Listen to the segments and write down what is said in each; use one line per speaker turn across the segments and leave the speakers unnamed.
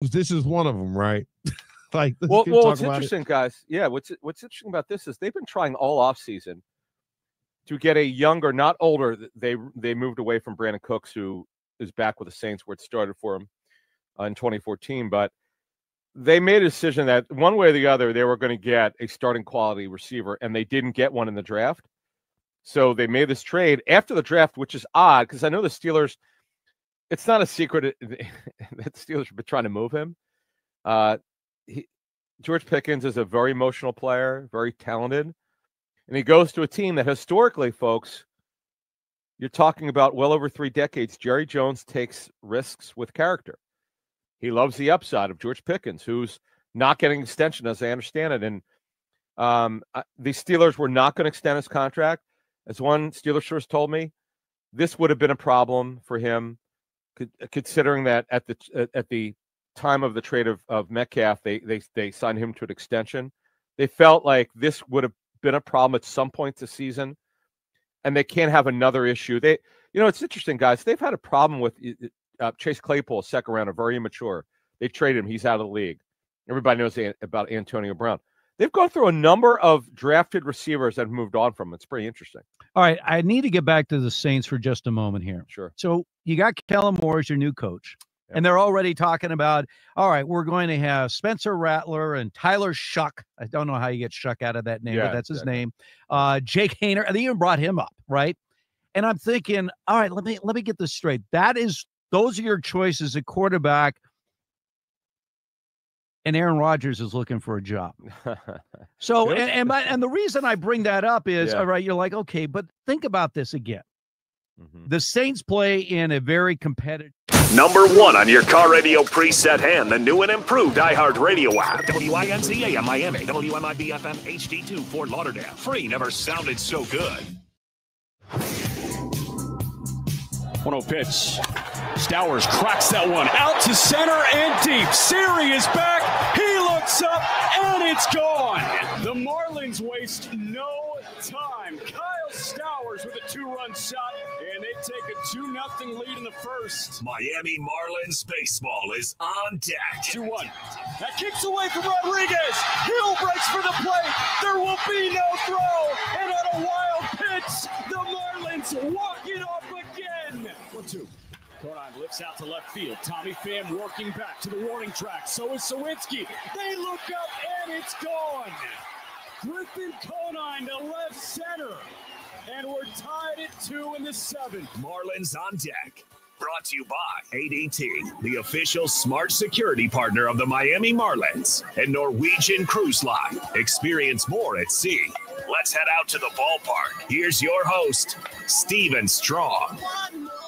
This is one of them, right? Like, let's
Well,
keep
what's
talking about it.
interesting, guys. Yeah, what's interesting about this is they've been trying all offseason to get a younger, not older. They moved away from Brandon Cooks, who is back with the Saints, where it started for him in 2014. But they made a decision that one way or the other they were going to get a starting quality receiver, and they didn't get one in the draft. So they made this trade after the draft, which is odd because I know the Steelers. It's not a secret that the Steelers have been trying to move him. George Pickens is a very emotional player, very talented, and he goes to a team that historically, folks, you're talking about well over 3 decades. Jerry Jones takes risks with character. He loves the upside of George Pickens, who's not getting extension, as I understand it. And the Steelers were not going to extend his contract. As one Steelers source told me, this would have been a problem for him, considering that at the time of the trade of Metcalf, they signed him to an extension. They felt like this would have been a problem at some point this season, and they can't have another issue. It's interesting, guys. They've had a problem with Chase Claypool, second rounder, very immature. They traded him. He's out of the league. Everybody knows about Antonio Brown. They've gone through a number of drafted receivers that have moved on from him. It's pretty interesting.
All right, I need to get back to the Saints for just a moment here.
Sure.
So you got Kellen Moore as your new coach, and they're already talking about, all right, we're going to have Spencer Rattler and Tyler Shuck. I don't know how you get Shuck out of that name, but that's his name. Jake Haener. They even brought him up, right? And I'm thinking, all right, let me get this straight. Those are your choices at quarterback. And Aaron Rodgers is looking for a job. So, and the reason I bring that up is, all right, you're like, okay, but think about this again. Mm-hmm. The Saints play in a very competitive.
Number 1 on your car radio preset and the new and improved iHeartRadio app. WINCA Miami, WMIB FM HD2 Fort Lauderdale. Free never sounded so good.
1-0 pitch. Stowers cracks that one out to center and deep. Siri is back. He looks up and it's gone. The Marlins waste no time. Kyle Stowers with a 2-run shot, and they take a 2-0 lead in the first.
Miami Marlins baseball is on deck.
2-1. That kicks away from Rodriguez. Hill breaks for the plate. There will be no throw. And on a wild pitch, the Marlins walk it off again. 1-2. Conine lifts out to left field. Tommy Pham working back to the warning track. So is Sawinski. They look up and it's gone. Griffin Conine to left center. And we're tied at 2 in the 7th.
Marlins on deck. Brought to you by ADT, the official smart security partner of the Miami Marlins and Norwegian Cruise Line. Experience more at sea. Let's head out to the ballpark. Here's your host, Steven Strong.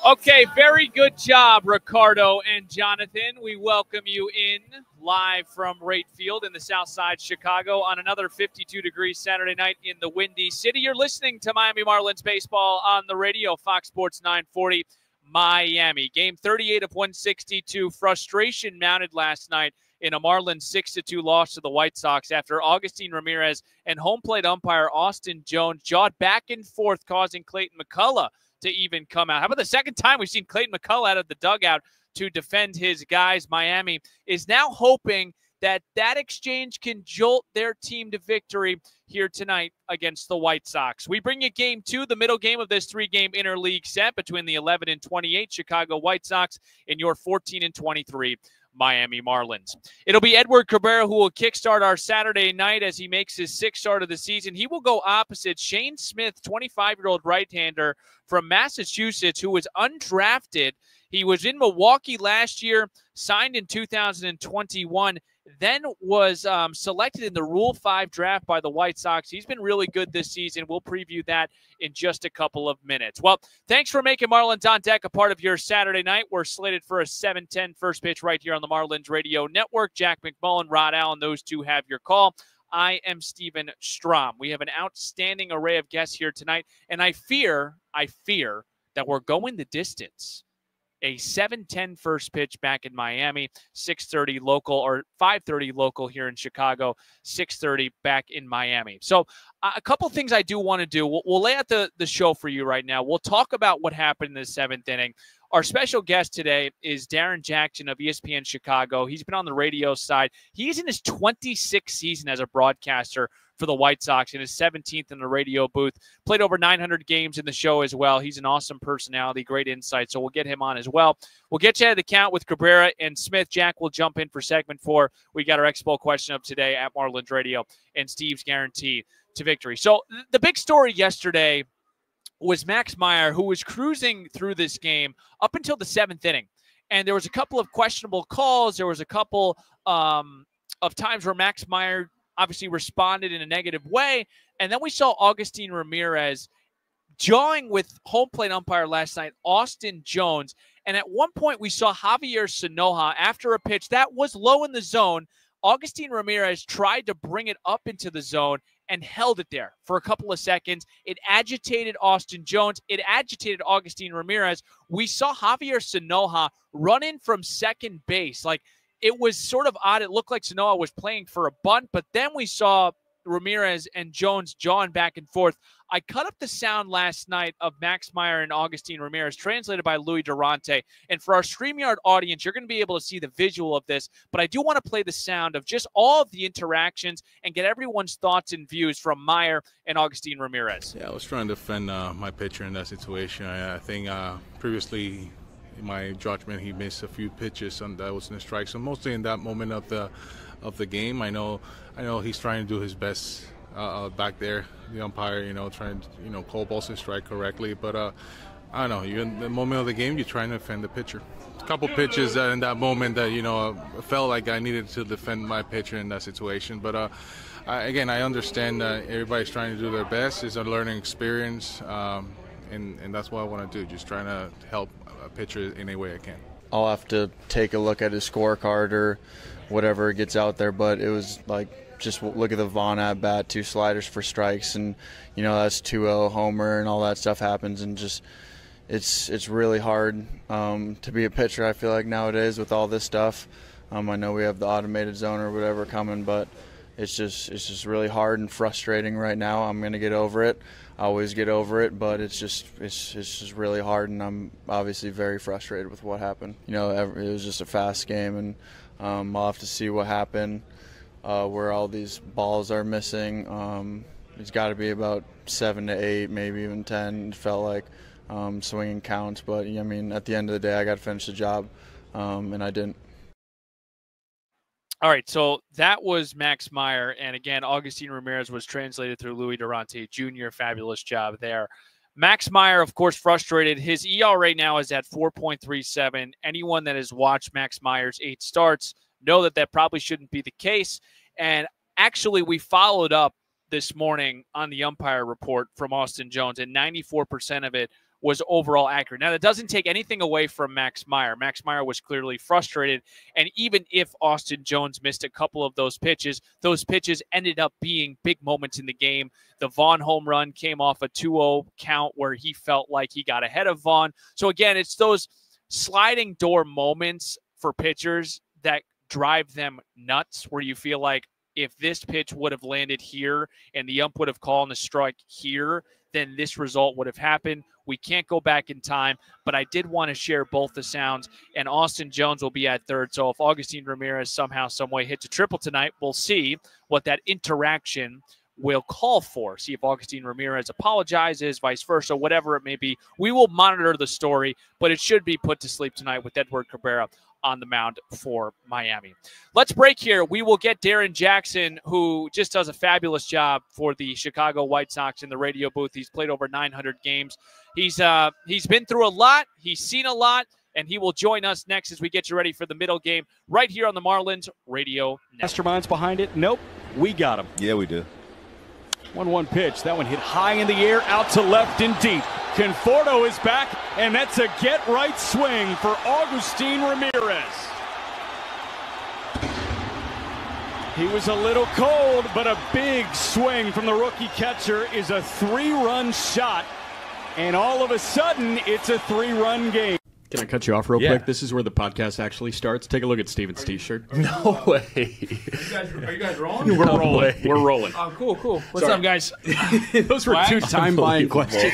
Okay, very good job, Ricardo and Jonathan. We welcome you in live from Wright Field in the South Side Chicago on another 52-degree Saturday night in the Windy City. You're listening to Miami Marlins baseball on the radio, Fox Sports 940 Miami. Game 38 of 162. Frustration mounted last night in a Marlins 6-2 loss to the White Sox after Augustine Ramirez and home plate umpire Austin Jones jawed back and forth, causing Clayton McCullough to even come out. How about the second time we've seen Clayton McCullough out of the dugout to defend his guys? Miami is now hoping that exchange can jolt their team to victory here tonight against the White Sox. We bring you game 2, the middle game of this 3-game interleague set between the 11-28 Chicago White Sox and your 14-23 Miami Marlins. It'll be Edward Cabrera who will kickstart our Saturday night as he makes his 6th start of the season. He will go opposite Shane Smith, 25-year-old right-hander from Massachusetts who was undrafted. He was in Milwaukee last year, signed in 2021, then was selected in the Rule 5 draft by the White Sox. He's been really good this season. We'll preview that in just a couple of minutes. Well, thanks for making Marlins on Deck a part of your Saturday night. We're slated for a 7:10 first pitch right here on the Marlins Radio Network. Jack McMullen, Rod Allen, those two have your call. I am Steven Strom. We have an outstanding array of guests here tonight, and I fear that we're going the distance. A 7:10 first pitch back in Miami, 6:30 local, or 5:30 local here in Chicago, 6:30 back in Miami. So a couple things I do want to do. We'll lay out the show for you right now. We'll talk about what happened in the 7th inning. Our special guest today is Darren Jackson of ESPN Chicago. He's been on the radio side. He's in his 26th season as a broadcaster for the White Sox and his 17th in the radio booth. Played over 900 games in the show as well. He's an awesome personality, great insight, so we'll get him on as well. We'll get you at the count with Cabrera and Smith. Jack will jump in for segment 4. We got our Expo question of today at Marlins Radio and Steve's guarantee to victory. So the big story yesterday was Max Meyer, who was cruising through this game up until the 7th inning. And there was a couple of questionable calls. There was a couple of times where Max Meyer obviously responded in a negative way. And then we saw Augustin Ramirez jawing with home plate umpire last night, Austin Jones. And at one point we saw Javier Sanoja after a pitch that was low in the zone. Augustin Ramirez tried to bring it up into the zone and held it there for a couple of seconds. It agitated Austin Jones. It agitated Augustin Ramirez. We saw Javier Sanoja run in from second base. Like, it was sort of odd. It looked like Sanoja was playing for a bunt, but then we saw Ramirez and Jones jawing back and forth. I cut up the sound last night of Max Meyer and Augustin Ramirez, translated by Louis Durante. And for our StreamYard audience, you're going to be able to see the visual of this. But I do want to play the sound of just all of the interactions and get everyone's thoughts and views from Meyer and Augustin Ramirez.
Yeah, I was trying to defend my pitcher in that situation. I think previously, in my judgment, he missed a few pitches and that was in the strike. So mostly in that moment of the game, I know he's trying to do his best back there, the umpire, trying to, call balls and strike correctly. But I don't know, you're in the moment of the game, you're trying to defend the pitcher. A couple pitches in that moment that, I felt like I needed to defend my pitcher in that situation. But again, I understand that everybody's trying to do their best. It's a learning experience, and that's what I want to do, just trying to help a pitcher in any way I can.
I'll have to take a look at his scorecard or whatever gets out there, but it was like, just look at the Vaughn at bat, 2 sliders for strikes, and that's 2-0 homer and all that stuff happens, and just it's really hard to be a pitcher, I feel like, nowadays with all this stuff. I know we have the automated zone or whatever coming, but it's just really hard and frustrating right now. I'm gonna get over it. I always get over it, but it's just really hard, and I'm obviously very frustrated with what happened. It was just a fast game, and I'll have to see what happened. Where all these balls are missing. It's got to be about 7 to 8, maybe even 10. It felt like swinging counts, but I mean, at the end of the day, I got to finish the job, and I didn't.
All right, so that was Max Meyer, and again, Augustin Ramirez was translated through Louis Durante Jr. Fabulous job there. Max Meyer, of course, frustrated. His ERA now is at 4.37. Anyone that has watched Max Meyer's 8 starts know that probably shouldn't be the case. And actually, we followed up this morning on the umpire report from Austin Jones, and 94% of it was overall accurate. Now, that doesn't take anything away from Max Meyer. Max Meyer was clearly frustrated, and even if Austin Jones missed a couple of those pitches ended up being big moments in the game. The Vaughn home run came off a 2-0 count where he felt like he got ahead of Vaughn. So again, it's those sliding door moments for pitchers that drive them nuts, where you feel like if this pitch would have landed here and the ump would have called a strike here, then this result would have happened. We can't go back in time, but I did want to share both the sounds, and Austin Jones will be at third. So if Augustin Ramirez somehow, some way hits a triple tonight, we'll see what that interaction will call for. See if Augustin Ramirez apologizes, vice versa, whatever it may be. We will monitor the story, but it should be put to sleep tonight with Edward Cabrera on the mound for Miami. Let's break here. We will get Darren Jackson, who just does a fabulous job for the Chicago White Sox in the radio booth. He's played over 900 games. He's been through a lot. He's seen a lot, and he will join us next as we get you ready for the middle game right here on the Marlins Radio Network.
Masterminds behind it. Nope. We got him.
Yeah, we do.
1-1 pitch. That one hit high in the air, out to left and deep. Conforto is back, and that's a get-right swing for Augustin Ramirez. He was a little cold, but a big swing from the rookie catcher is a 3-run shot, and all of a sudden, it's a 3-run game.
Can I cut you off real quick? This is where the podcast actually starts. Take a look at Steven's T-shirt.
No way.
Are you guys rolling?
We're rolling. We're rolling.
Oh, cool. What's up, guys?
Those were 2 time-buying questions.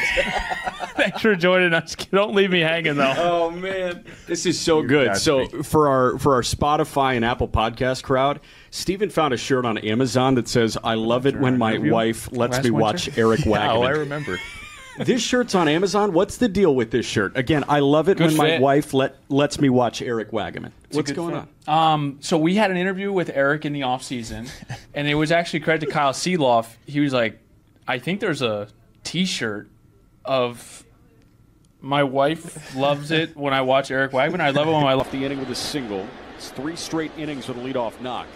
Thanks for joining us. Don't leave me hanging, though.
Oh, man. This is so good. So for our Spotify and Apple podcast crowd, Steven found a shirt on Amazon that says, "I love it when my wife lets me watch Eric Wagman."
Oh, I remember.
This shirt's on Amazon. What's the deal with this shirt? Again, I love it when my wife lets me watch Eric Wagman. What's going
on? So we had an interview with Eric in the offseason, and it was actually credit to Kyle Seeloff. He was like, I think there's a T-shirt of my wife loves it when I watch Eric Wagman. I love it when I love
the inning with a single. It's 3 straight innings with a leadoff knock.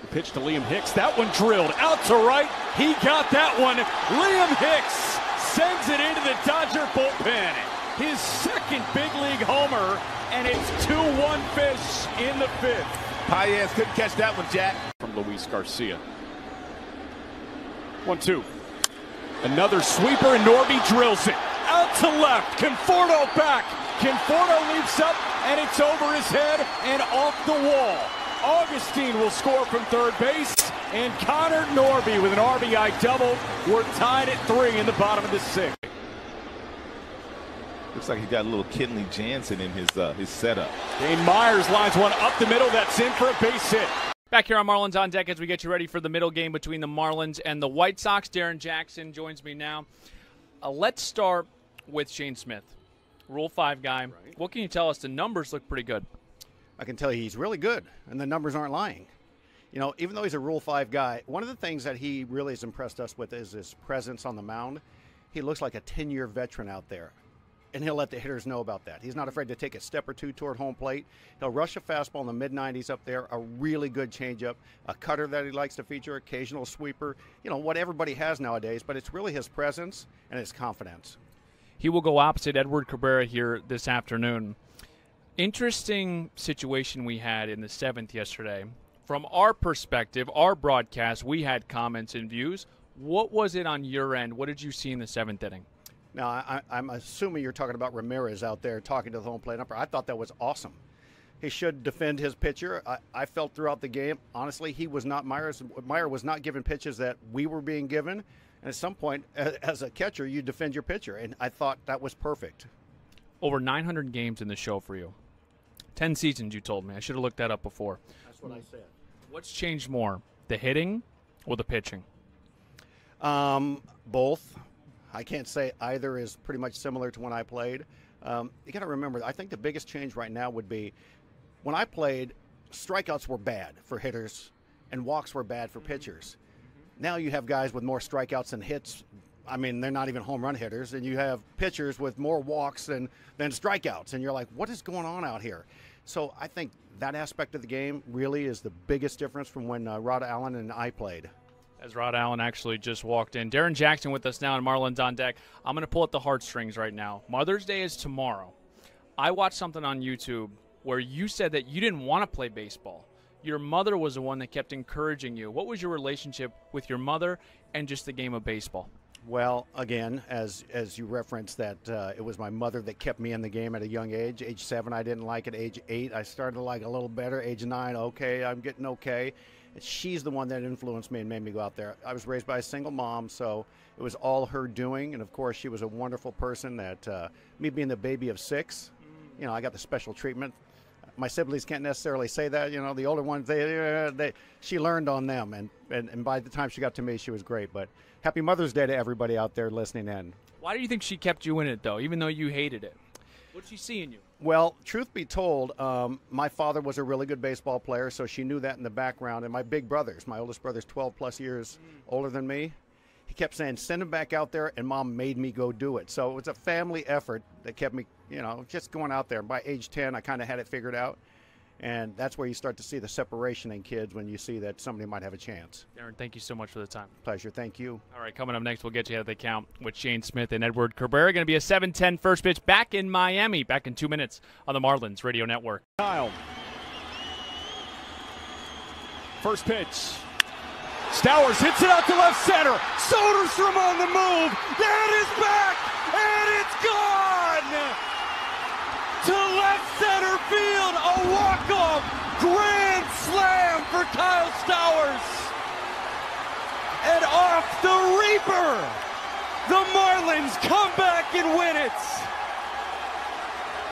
The pitch to Liam Hicks. That one drilled out to right. He got that one. Liam Hicks sends it into the Dodger bullpen. His second big league homer, and it's 2-1 Fish in the 5th.
Paez couldn't catch that one, Jack.
From Luis Garcia. 1-2. Another sweeper, and Norby drills it. Out to left. Conforto back. Conforto leaps up, and it's over his head and off the wall. Augustine will score from third base, and Connor Norby with an RBI double. We're tied at 3 in the bottom of the 6th.
Looks like he got a little Kenley Jansen in his setup.
Dane Myers lines one up the middle. That's in for a base hit.
Back here on Marlins on Deck as we get you ready for the middle game between the Marlins and the White Sox. Darren Jackson joins me now. Let's start with Shane Smith, Rule 5 guy. Right. What can you tell us? The numbers look pretty good.
I can tell you he's really good, and the numbers aren't lying. You know, even though he's a Rule 5 guy, one of the things that he really has impressed us with is his presence on the mound. He looks like a 10-year veteran out there, and he'll let the hitters know about that. He's not afraid to take a step or two toward home plate. He'll rush a fastball in the mid-90s up there, a really good changeup, a cutter that he likes to feature, occasional sweeper, you know, what everybody has nowadays, but it's really his presence and his confidence.
He will go opposite Edward Cabrera here this afternoon. Interesting situation we had in the 7th yesterday. From our perspective, our broadcast, we had comments and views. What was it on your end? What did you see in the 7th inning?
Now, I'm assuming you're talking about Ramirez out there talking to the home plate umpire. I thought that was awesome. He should defend his pitcher. I felt throughout the game, honestly, he was not Meyer was not given pitches that we were being given. And at some point, as a catcher, you defend your pitcher. And I thought that was perfect.
Over 900 games in the show for you. 10 seasons, you told me. I should have looked that up before.
That's what I said.
What's changed more, the hitting or the pitching?
Both. I can't say either is pretty much similar to when I played. You got to remember, I think the biggest change right now would be when I played, strikeouts were bad for hitters and walks were bad for pitchers. Now you have guys with more strikeouts than hits. I mean, they're not even home run hitters, and you have pitchers with more walks than strikeouts, and you're like, what is going on out here? So I think that aspect of the game really is the biggest difference from when Rod Allen and I played.
As Rod Allen actually just walked in. Darren Jackson with us now on Marlins on Deck. I'm going to pull up the heartstrings right now. Mother's Day is tomorrow. I watched something on YouTube where you said that you didn't want to play baseball. Your mother was the one that kept encouraging you. What was your relationship with your mother and just the game of baseball?
Well, again, as you referenced that it was my mother that kept me in the game at a young age. Age 7, I didn't like it. Age 8, I started to like a little better. Age 9, okay, I'm getting okay. She's the one that influenced me and made me go out there. I was raised by a single mom, so it was all her doing. And, of course, she was a wonderful person that me being the baby of 6, you know, I got the special treatment. My siblings can't necessarily say that. You know, the older ones, she learned on them. And by the time she got to me, she was great. But happy Mother's Day to everybody out there listening in.
Why do you think she kept you in it, though, even though you hated it? What did she see in you?
Well, truth be told, my father was a really good baseball player, so she knew that in the background. And my big brothers, my oldest brother's 12-plus years older than me, he kept saying, send him back out there, and Mom made me go do it. So it was a family effort that kept me, you know, just going out there. By age 10, I kind of had it figured out. And that's where you start to see the separation in kids when you see that somebody might have a chance.
Darren, thank you so much for the time.
Pleasure. Thank you.
All right, coming up next, we'll get you out of the count with Shane Smith and Edward Cabrera. Going to be a 7:10 first pitch back in Miami, back in 2 minutes on the Marlins Radio Network.
Kyle. First pitch. Stowers hits it out to left center. Soderstrom on the move. That is back, and it's gone. to left center field. A walk-off grand slam for Kyle Stowers. And off the Reaper, the Marlins come back and win it.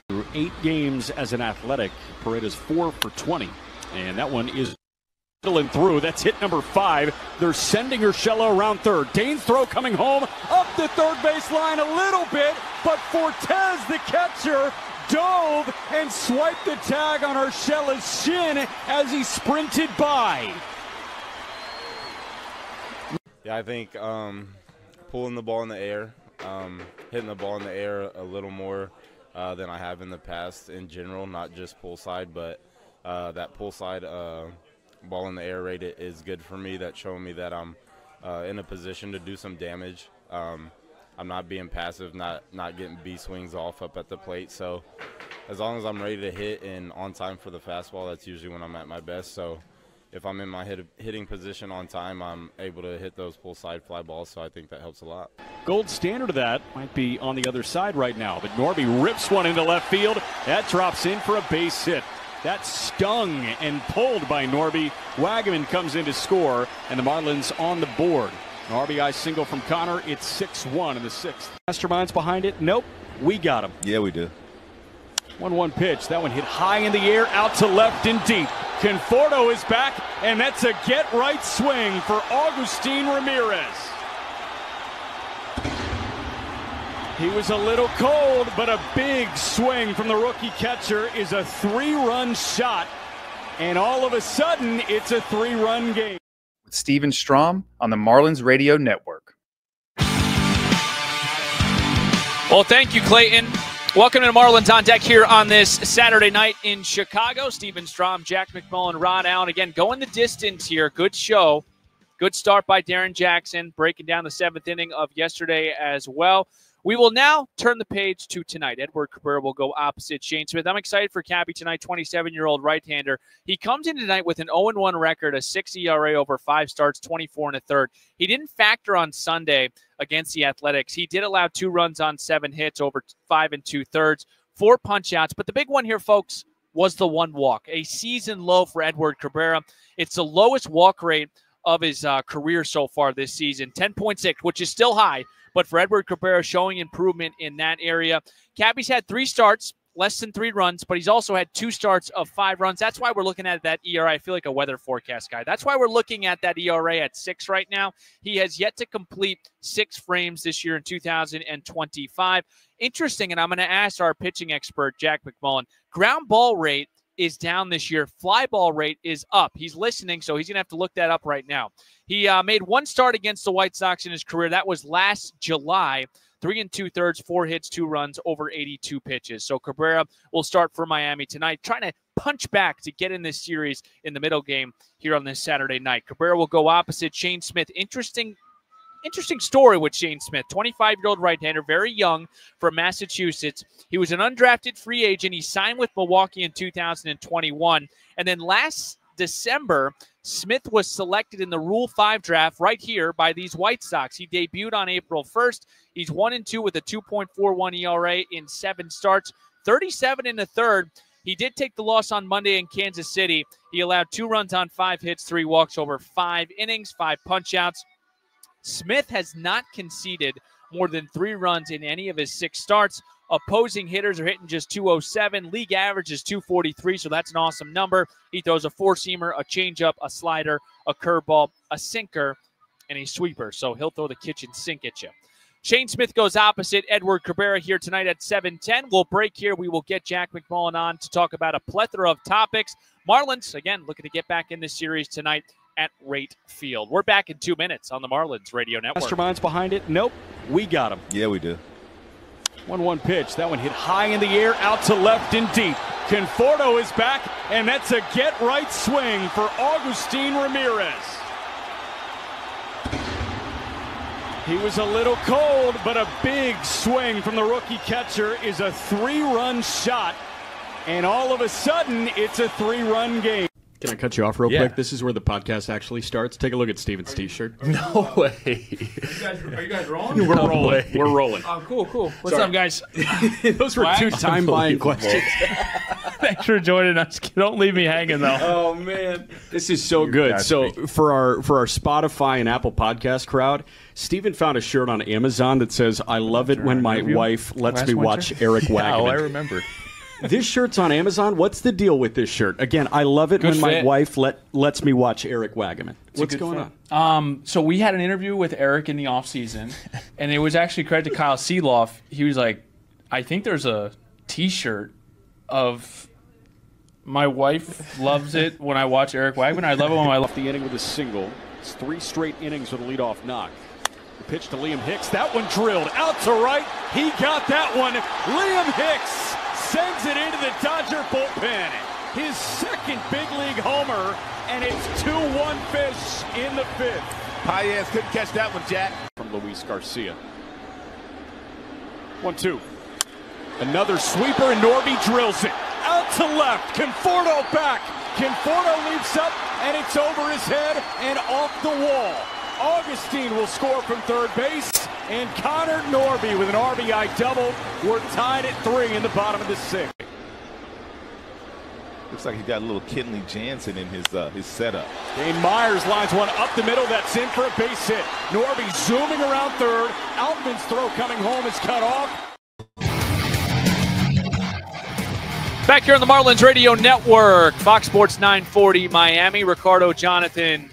Through 8 games as an Athletic, Paredes 4 for 20. And that one is and through. That's hit number 5. They're sending Urshela around third. Dane's throw coming home up the third base line a little bit, but Fortes, the catcher, dove and swiped the tag on Urshela's shin as he sprinted by.
Yeah, I think pulling the ball in the air, hitting the ball in the air a little more than I have in the past in general, not just pull side, but that pull side ball in the air rate is good for me. That's showing me that I'm in a position to do some damage. I'm not being passive, not getting B swings off up at the plate. So as long as I'm ready to hit and on time for the fastball, that's usually when I'm at my best. So if I'm in my hitting position on time, I'm able to hit those pull side fly balls, so I think that helps a lot.
Gold standard of that might be on the other side right now, but Norby rips one into left field. That drops in for a base hit. That stung and pulled by Norby. Wagaman comes in to score, and the Marlins on the board. An RBI single from Connor. It's 6-1 in the 6th. Masterminds behind it. Nope, we got him.
Yeah, we do.
1-1 pitch. That one hit high in the air, out to left and deep. Conforto is back, and that's a get-right swing for Agustin Ramirez. He was a little cold, but a big swing from the rookie catcher is a 3-run shot, and all of a sudden, it's a 3-run game.
With Steven Strom on the Marlins Radio Network.
Well, thank you, Clayton. Welcome to the Marlins on Deck here on this Saturday night in Chicago. Steven Strom, Jack McMullen, Ron Allen. Again, going the distance here. Good show. Good start by Darren Jackson, breaking down the 7th inning of yesterday as well. We will now turn the page to tonight. Edward Cabrera will go opposite Shane Smith. I'm excited for Cappy tonight, 27-year-old right-hander. He comes in tonight with an 0-1 record, a 6 ERA over 5 starts, 24 1/3. He didn't factor on Sunday against the Athletics. He did allow 2 runs on 7 hits over 5 2/3, 4 punch-outs. But the big one here, folks, was the 1 walk, a season low for Edward Cabrera. It's the lowest walk rate of his career so far this season, 10.6, which is still high. But for Edward Cabrera, showing improvement in that area. Cappy's had 3 starts, less than 3 runs, but he's also had 2 starts of 5 runs. That's why we're looking at that ERA. I feel like a weather forecast guy. That's why we're looking at that ERA at 6 right now. He has yet to complete 6 frames this year in 2025. Interesting, and I'm going to ask our pitching expert, Jack McMullen, ground ball rate is down this year. Fly ball rate is up. He's listening, so he's going to have to look that up right now. He made 1 start against the White Sox in his career. That was last July. 3 2/3, 4 hits, 2 runs, over 82 pitches. So Cabrera will start for Miami tonight, trying to punch back to get in this series in the middle game here on this Saturday night. Cabrera will go opposite Shane Smith. Interesting story with Shane Smith, 25-year-old right-hander, very young, from Massachusetts. He was an undrafted free agent. He signed with Milwaukee in 2021. And then last December, Smith was selected in the Rule 5 draft right here by these White Sox. He debuted on April 1st. He's 1-2 with a 2.41 ERA in 7 starts, 37 1/3. He did take the loss on Monday in Kansas City. He allowed 2 runs on 5 hits, 3 walks over 5 innings, 5 punch-outs. Smith has not conceded more than 3 runs in any of his 6 starts. Opposing hitters are hitting just 207. League average is 243, so that's an awesome number. He throws a 4-seamer, a changeup, a slider, a curveball, a sinker, and a sweeper. So he'll throw the kitchen sink at you. Shane Smith goes opposite Edward Cabrera here tonight at 7:10. We'll break here. We will get Jack McMullen on to talk about a plethora of topics. Marlins, again, looking to get back in this series tonight at Rate Field. We're back in 2 minutes on the Marlins Radio Network.
Masterminds behind it. Nope, we got him.
Yeah, we do.
1-1 pitch. That one hit high in the air, out to left and deep. Conforto is back, and that's a get-right swing for Agustin Ramirez. He was a little cold, but a big swing from the rookie catcher is a 3-run shot, and all of a sudden, it's a 3-run game.
Can I cut you off real
Yeah.
quick? This is where the podcast actually starts. Take a look at Steven's T-shirt.
No way.
Are you guys rolling?
We're rolling. We're rolling.
Oh, cool. What's
Sorry.
up, guys?
Those were two time-buying questions.
Thanks for joining us. Don't leave me hanging, though.
Oh, man. This is so good. So for our Spotify and Apple Podcast crowd, Steven found a shirt on Amazon that says, "I love it when my wife lets me watch Eric Wagman."
Oh, I remember.
This shirt's on Amazon. What's the deal with this shirt? Again, I love it
Good
when my
fit.
wife lets me watch Eric Wagman. What's going on?
So we had an interview with Eric in the offseason, and it was actually credit to Kyle Seeloff. He was like, I think there's a T-shirt of my wife loves it when I watch Eric Wagman. I love it when I love
the inning with a single. It's 3 straight innings with a leadoff knock. The pitch to Liam Hicks. That one drilled out to right. He got that one. Liam Hicks sends it into the Dodger bullpen. His second big league homer, and it's 2-1 Fish in the 5th.
Paez couldn't catch that one, Jack.
From Luis Garcia. 1-2. Another sweeper, and Norby drills it. Out to left. Conforto back. Conforto leaps up, and it's over his head and off the wall. Augustine will score from third base, and Connor Norby with an RBI double. We're tied at 3 in the bottom of the 6th.
Looks like he got a little Kenley Jansen in his setup.
Dane Myers lines one up the middle. That's in for a base hit. Norby zooming around third. Altman's throw coming home is cut off.
Back here on the Marlins Radio Network, Fox Sports 940 Miami. Ricardo, Jonathan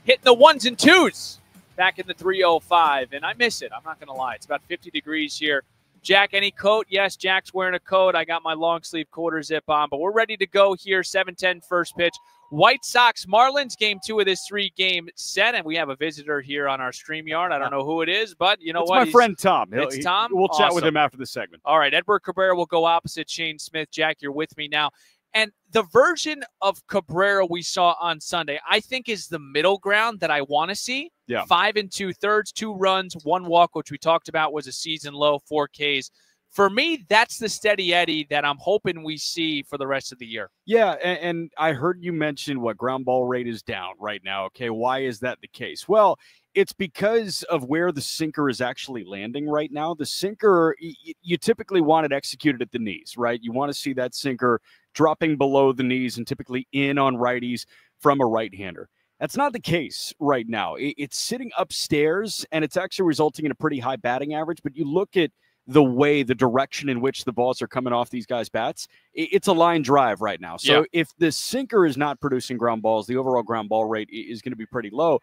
hitting the 1s and 2s back in the 305, and I miss it. I'm not going to lie. It's about 50 degrees here. Jack, any coat? Yes, Jack's wearing a coat. I got my long sleeve quarter zip on, but we're ready to go here. 7:10 first pitch. White Sox Marlins, game 2 of this 3-game set, and we have a visitor here on our StreamYard. I don't know who it is, but you know
It's
what?
my friend Tom.
It's Tom?
We'll chat with
Awesome.
him after the segment.
All right, Edward Cabrera will go opposite Shane Smith. Jack, you're with me now. And the version of Cabrera we saw on Sunday, I think, is the middle ground that I want to see.
Yeah.
5 2/3, 2 runs, 1 walk, which we talked about was a season low, 4 Ks. For me, that's the steady Eddie that I'm hoping we see for the rest of the year.
Yeah, and I heard you mention what ground ball rate is down right now. Okay, why is that the case? Well, it's because of where the sinker is actually landing right now. The sinker, you typically want it executed at the knees, right? You want to see that sinker dropping below the knees and typically in on righties from a right-hander. That's not the case right now. It's sitting upstairs, and it's actually resulting in a pretty high batting average, but you look at the direction in which the balls are coming off these guys' bats, it's a line drive right now. So if the sinker is not producing ground balls, the overall ground ball rate is going to be pretty low.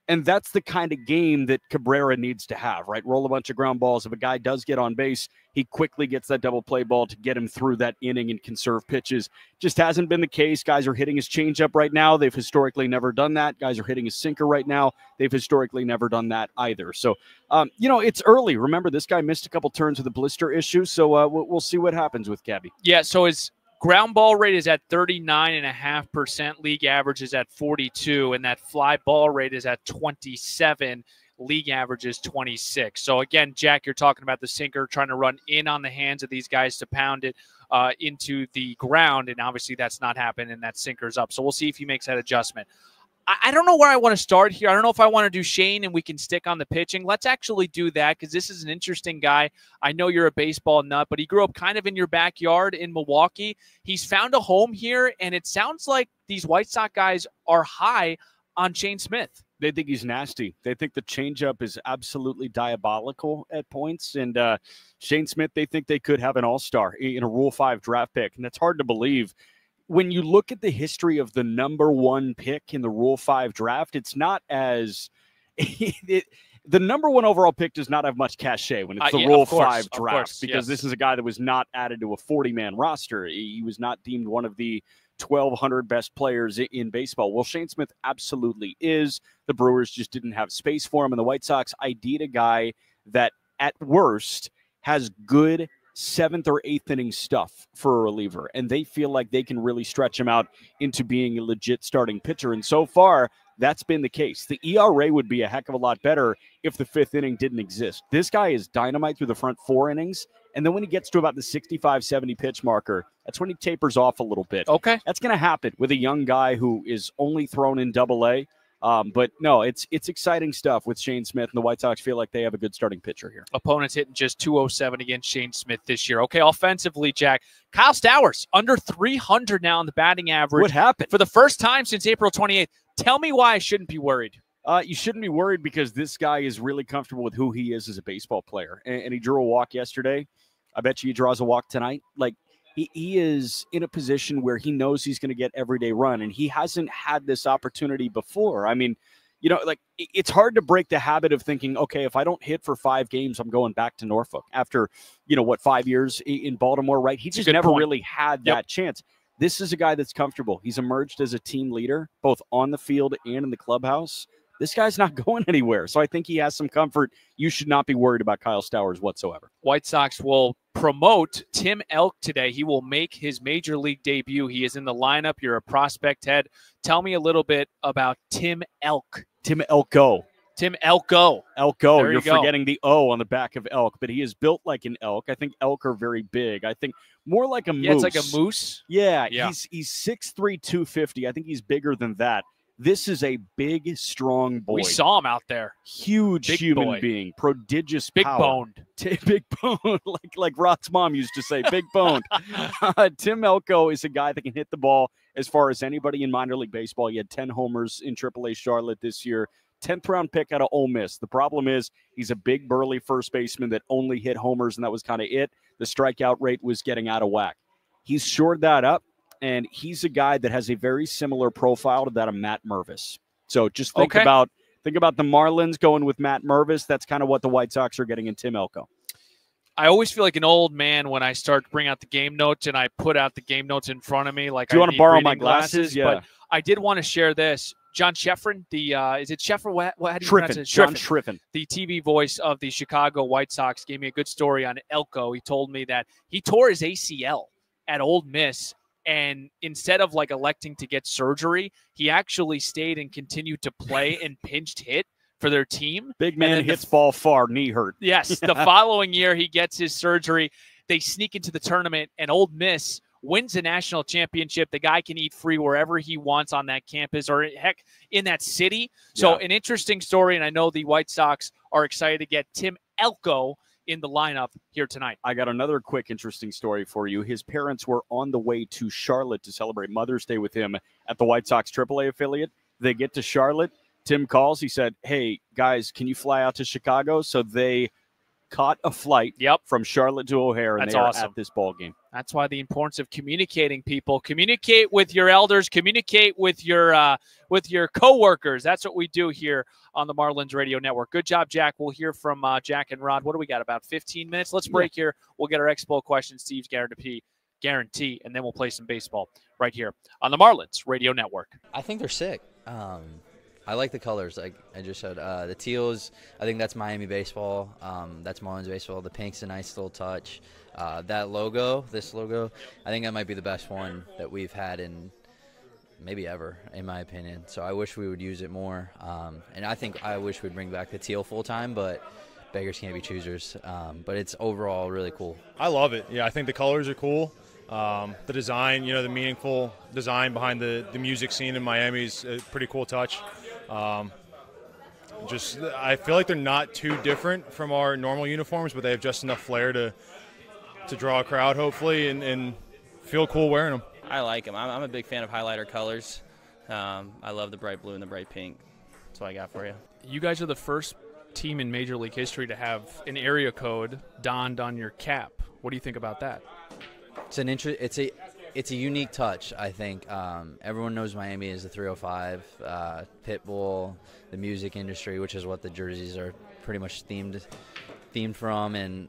And that's the kind of game that Cabrera needs to have, right? Roll a bunch of ground balls. If a guy does get on base, he quickly gets that double play ball to get him through that inning and conserve pitches. Just hasn't been the case. Guys are hitting his changeup right now. They've historically never done that. Guys are hitting his sinker right now. They've historically never done that either. So, it's early. Remember, this guy missed a couple turns with a blister issue. So we'll see what happens with Gabby.
Yeah, so his ground ball rate is at 39.5%. League average is at 42, and that fly ball rate is at 27. League average is 26. So again, Jack, you're talking about the sinker trying to run in on the hands of these guys to pound it into the ground, and obviously that's not happening, and that sinker's up. So we'll see if he makes that adjustment. I don't know where I want to start here. I don't know if I want to do Shane and we can stick on the pitching. Let's actually do that because this is an interesting guy. I know you're a baseball nut, but he grew up kind of in your backyard in Milwaukee. He's found a home here, and it sounds like these White Sox guys are high on Shane Smith.
They think he's nasty. They think the changeup is absolutely diabolical at points. And Shane Smith, they think they could have an all-star in a Rule 5 draft pick, and that's hard to believe. When you look at the history of the number 1 pick in the Rule 5 draft, it's not as the number 1 overall pick does not have much cachet when it's the Rule 5 draft because this is a guy that was not added to a 40-man roster. He was not deemed one of the 1,200 best players in baseball. Well, Shane Smith absolutely is. The Brewers just didn't have space for him, and the White Sox ID'd a guy that at worst has good 7th or 8th inning stuff for a reliever, and they feel like they can really stretch him out into being a legit starting pitcher. And so far, that's been the case. The ERA would be a heck of a lot better if the 5th inning didn't exist. This guy is dynamite through the front 4 innings,
And then when he gets to about the 65, 70 pitch marker, that's when he tapers off a little bit.
Okay.
That's going to happen with a young guy who is only thrown in Double-A. But no, it's exciting stuff with Shane Smith, and the White Sox feel like they have a good starting pitcher here.
Opponents hitting just 207 against Shane Smith this year. Okay, offensively, Jack, Kyle Stowers under 300 now in the batting average.
What happened?
For the first time since April 28th. Tell me why I shouldn't be worried.
You shouldn't be worried because this guy is really comfortable with who he is as a baseball player. And he drew a walk yesterday. I bet you he draws a walk tonight. Like, he is in a position where he knows he's going to get everyday run, and he hasn't had this opportunity before. I mean, like, it's hard to break the habit of thinking, okay, if I don't hit for 5 games, I'm going back to Norfolk after, 5 years in Baltimore, right? He just never really had that chance. This is a guy that's comfortable. He's emerged as a team leader, both on the field and in the clubhouse. This guy's not going anywhere. So I think he has some comfort. You should not be worried about Kyle Stowers whatsoever.
White Sox will promote Tim Elk today. He will make his major league debut. He is in the lineup. You're a prospect head. Tell me a little bit about Tim Elk.
Tim Elko.
Tim Elko.
Elko. You're forgetting the O on the back of elk, but he is built like an elk. I think elk are very big. I think more like a moose.
Yeah, it's like a moose.
Yeah. He's 6'3", 250. I think he's bigger than that. This is a big, strong boy.
We saw him out there.
Huge
big
human
boy.
Being. Prodigious
big
power.
Boned.
Big boned. like Rock's mom used to say, big boned. Tim Elko is a guy that can hit the ball as far as anybody in minor league baseball. He had 10 homers in AAA Charlotte this year. 10th round pick out of Ole Miss. The problem is he's a big, burly first baseman that only hit homers, and that was kind of it. The strikeout rate was getting out of whack. He's shored that up. And he's a guy that has a very similar profile to that of Matt Mervis. So just think about the Marlins going with Matt Mervis. That's kind of what the White Sox are getting in Tim Elko.
I always feel like an old man when I start to bring out the game notes and I put out the game notes in front of me. Like,
do you want to borrow my glasses? Yeah.
But I did want to share this. John Sheffrin, is it Sheffrin? What do you pronounce it?
John Shriffen.
The TV voice of the Chicago White Sox gave me a good story on Elko. He told me that he tore his ACL at Ole Miss. And instead of electing to get surgery, he actually stayed and continued to play and pinched hit for their team.
Big man hits ball far, knee hurt.
Yes. The following year, he gets his surgery. They sneak into the tournament, and Ole Miss wins the national championship. The guy can eat free wherever he wants on that campus or, heck, in that city. So an interesting story, and I know the White Sox are excited to get Tim Elko in the lineup here tonight.
I got another quick, interesting story for you. His parents were on the way to Charlotte to celebrate Mother's Day with him at the White Sox AAA affiliate. They get to Charlotte. Tim calls. He said, hey, guys, can you fly out to Chicago? So they caught a flight from Charlotte to O'Hare, and
That's
they are
awesome.
at this ball game.
That's why the importance of communicating, people. Communicate with your elders. Communicate with your coworkers. That's what we do here on the Marlins Radio Network. Good job, Jack. We'll hear from Jack and Rod. What do we got, about 15 minutes? Let's break here. We'll get our Expo question, Steve's guarantee, and then we'll play some baseball right here on the Marlins Radio Network.
I think they're sick. I like the colors. Like I just said, the teals, I think that's Miami baseball. That's Marlins baseball. The pink's a nice little touch. That logo, this logo, I think that might be the best one that we've had in maybe ever, in my opinion. So I wish we would use it more. And I wish we'd bring back the teal full time, but beggars can't be choosers. But it's overall really cool.
I love it. Yeah, I think the colors are cool. The design, the meaningful design behind the music scene in Miami is a pretty cool touch. I feel like they're not too different from our normal uniforms, but they have just enough flair to draw a crowd, hopefully, and feel cool wearing them.
I like them. I'm a big fan of highlighter colors. I love the bright blue and the bright pink. That's what I got for you.
You guys are the first team in Major League history to have an area code donned on your cap. What do you think about that?
It's a unique touch, I think. Everyone knows Miami is the 305, Pitbull, the music industry, which is what the jerseys are pretty much themed from, and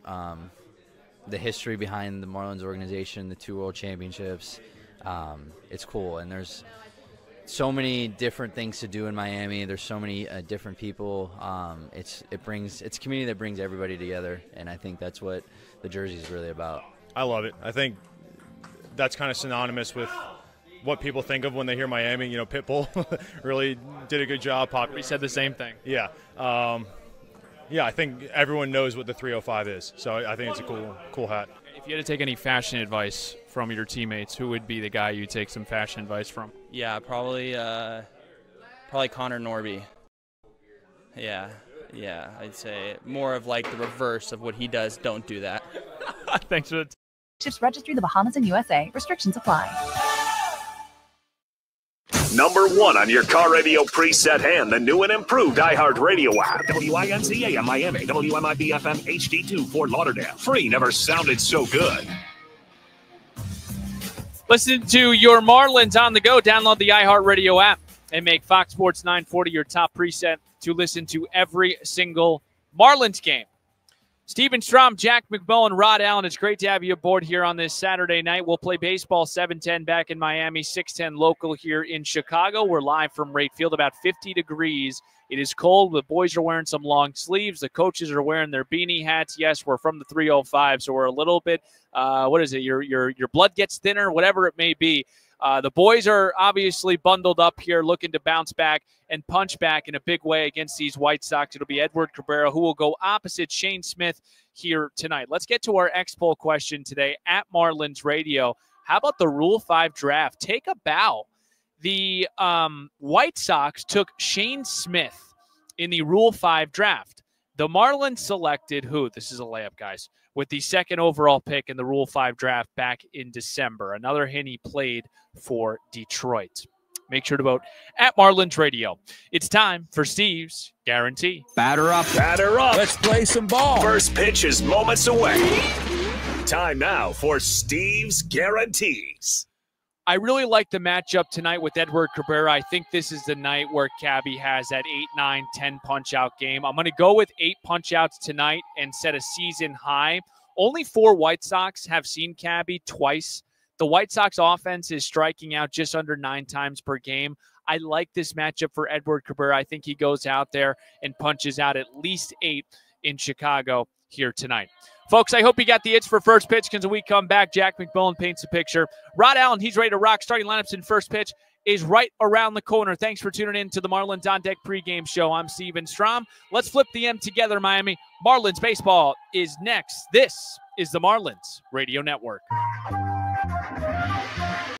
the history behind the Marlins organization, the 2 World Championships. It's cool, and there's so many different things to do in Miami. There's so many different people. It's a community that brings everybody together, and I think that's what the jersey is really about.
I love it. I think that's kind of synonymous with what people think of when they hear Miami. Pitbull really did a good job.
We said the same thing.
Yeah. yeah, I think everyone knows what the 305 is. So I think it's a cool hat.
If you had to take any fashion advice from your teammates, who would be the guy you take some fashion advice from?
Yeah, probably Connor Norby. Yeah, I'd say more of like the reverse of what he does. Don't do that.
Thanks for the
Ships Registry, the Bahamas, and USA. Restrictions apply.
Number 1 on your car radio preset and the new and improved iHeartRadio app. WINCA in Miami, WMIB FM HD2 Fort Lauderdale. Free never sounded so good.
Listen to your Marlins on the go. Download the iHeartRadio app and make Fox Sports 940 your top preset to listen to every single Marlins game. Steven Strom, Jack McMullen, Rod Allen, it's great to have you aboard here on this Saturday night. We'll play baseball 7:10 back in Miami, 6:10 local here in Chicago. We're live from Rate Field, about 50 degrees. It is cold. The boys are wearing some long sleeves. The coaches are wearing their beanie hats. Yes, we're from the 305, so we're a little bit, your blood gets thinner, whatever it may be. The boys are obviously bundled up here, looking to bounce back and punch back in a big way against these White Sox. It'll be Edward Cabrera, who will go opposite Shane Smith here tonight. Let's get to our X-Poll question today at Marlins Radio. How about the Rule 5 draft? Take a bow. The White Sox took Shane Smith in the Rule 5 draft. The Marlins selected who? This is a layup, guys. With the second overall pick in the Rule 5 draft back in December. Another hint, he played for Detroit. Make sure to vote at Marlins Radio. It's time for Steve's Guarantee.
Batter up. Batter up.
Let's play some ball.
First pitch is moments away. Time now for Steve's Guarantees.
I really like the matchup tonight with Edward Cabrera. I think this is the night where Cabby has that 8, 9, 10 punch-out game. I'm going to go with 8 punch-outs tonight and set a season high. Only 4 White Sox have seen Cabby twice. The White Sox offense is striking out just under 9 times per game. I like this matchup for Edward Cabrera. I think he goes out there and punches out at least 8 in Chicago here tonight. Folks, I hope you got the itch for first pitch because when we come back, Jack McMullen paints the picture. Rod Allen, he's ready to rock. Starting lineups in first pitch is right around the corner. Thanks for tuning in to the Marlins On Deck pregame show. I'm Steven Strom. Let's flip the M together, Miami. Marlins baseball is next. This is the Marlins Radio Network.